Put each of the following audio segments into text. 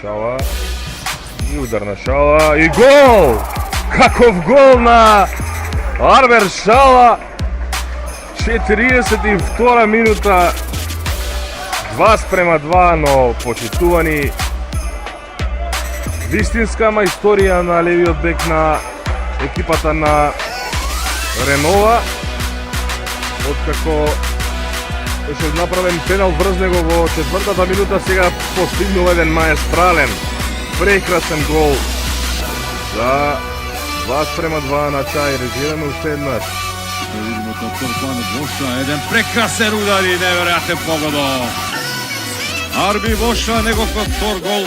Шала и удар на Шала и гол! Каков гол на Арвер Шала! 42 минута, 2:2, но почитувани, вистинска мајсторија на левиот бек на екипата на Ренова, откако беше направен пенал врз него во четвртата минута, сега постигнува еден маестрален, прекрасен гол за 2:2 на Чај. Режираме уште еднаш. Да видимо тој план Воша, еден прекрасен удар и неверојатен погодок. Арби Воша, неговиот втор гол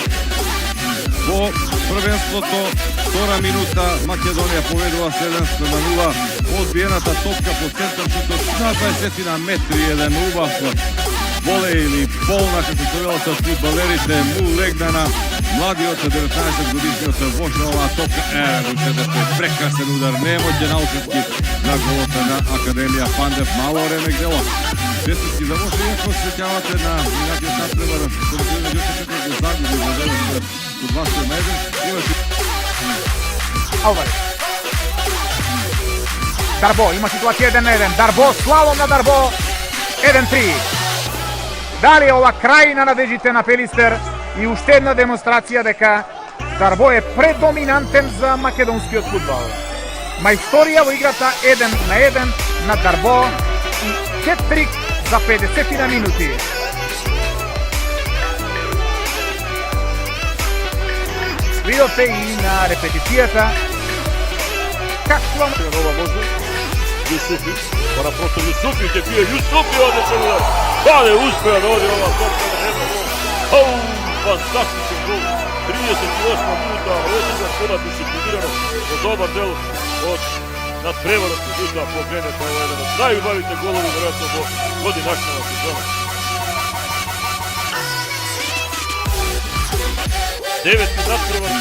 во првенството, втора минута, Македонија поведува 7:0. Одбиената топка по центаршутот на 20 на метри, еден убав воле или полна, како се велат од фудбалерите, му легна на младиот 19 годишниот Воша. Оваа топка прекрасен удар, неемоционалски на голота на Академија Пандев. Мало време дело. Честитки за Воша, иако се сеќавате на минатиот надпревар, кој меѓутоа го загуби во завршот од 2:1. Имаше Алварес. Дарбо, има ситуација 1-1. Дарбо, слалом на Дарбо. 1-3. Дали е ова крај на надежите на Пелистер и уште една демонстрација дека Дарбо е предоминантен за македонскиот фудбал. Мајсторија во играта 1-1 на Дарбо и хет-трик за 50 на минути. Видовте и на репетицијата каква нова можност. Јусуфи, мора просто Јусуфи, ќе бие Јусуфи одличен удар. Да не успеа да оди ова топка на едно гол. Ау, фантастичен гол. 38 минута, одига кода дисциплинирано во добар дел од надпреварот, меѓутоа погледнете, ова е еден од најубавите голови веројатно во годинашната сезона. 9 надпревар.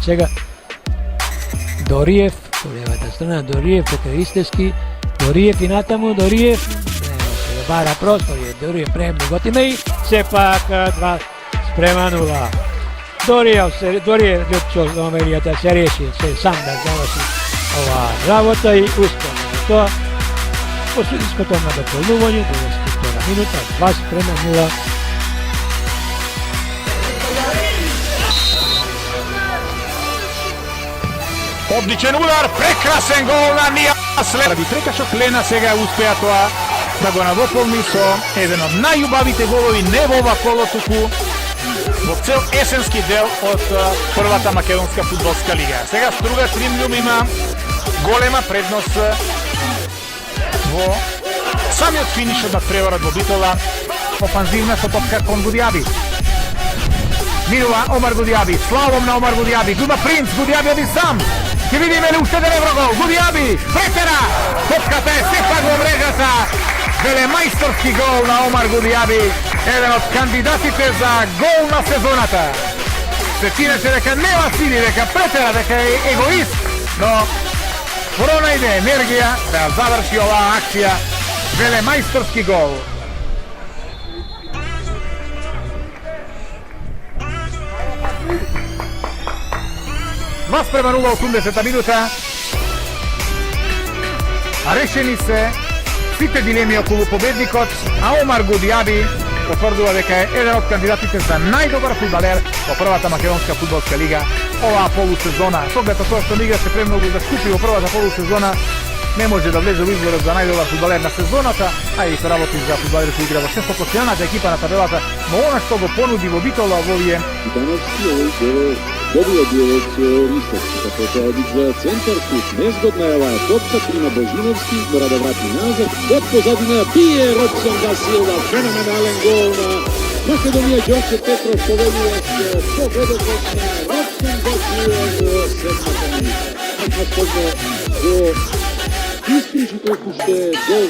Сега Дориев, по левата страна, Дориев, така истески, Дориев и натаму, Дориев, се бара простор, Дориев премно готина и сепак 2:0. Дориев, Лјупчо Омелијата се реши, се сам да заврши ова работа и успеа. Тоа, по судиското надополнување, 92 минута, 2:0. Одличен удар, прекрасен гол на Нијасле. Ради прекашот Лена сега успеа тоа да го надополни со еден од најубавите голови не во ова коло, туку во цел есенски дел од првата македонска фудбалска лига. Сега Струга Тримљум има голема предност во самиот финиш од надпреварот во Битола. Офанзивна со топка кон Гудјаби. Минува Омар Гудјаби, слалом на Омар Гудјаби, Дума Принц, Гудјаби оди сам. Ќе видиме ли уште еден еврогол, Гудјаби претера, топката е сепак во мрежата. Велемајсторски гол на Омар Гудјаби, еден од кандидатите за гол на сезоната. Се чинеше дека нема сили, дека претера, дека е егоист, но пронајде енергија да заврши оваа акција. Велемајсторски гол. Вас према 0, 80 минута. решени се сите дилеми околу победникот, а Омар Гудиаби потврдува дека е еден од кандидатите за најдобар фудбалер во првата македонска фудбалска лига оваа полусезона. Со оглед на тоа што не играше премногу да ступи во првата полусезона, не може да влезе во изборот за најдобар фудбалер на сезоната, а и се работи за фудбалери кои игра во 600-постојаната екипа на табелата, но она што го понуди во битола во овие Danovski dobio bi od Ristovski, tako to je za centar šut. Nezgodna je ova topka, prima Božinovski, mora da vrati nazad. Od pozadine bije Robson da Silva, fenomenalen gol na Makedonija. Đorđe Petrov poveduje se pogodokošna, Robson da Silva, sedmata minuta. Tako shodno do ispriči pokušte gol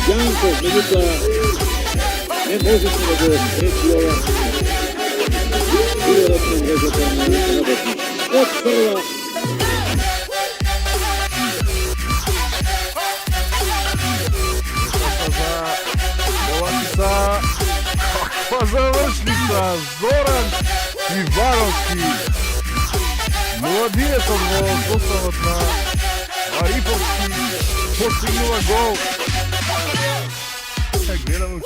Jankov, minuta ne može se da go reći ova vjerojatno rezultat na Bosnić. Od prva Kakva završnica, Zoran Ivановski. Mladinecov во составот на Мариповски постигнува гол. Гледам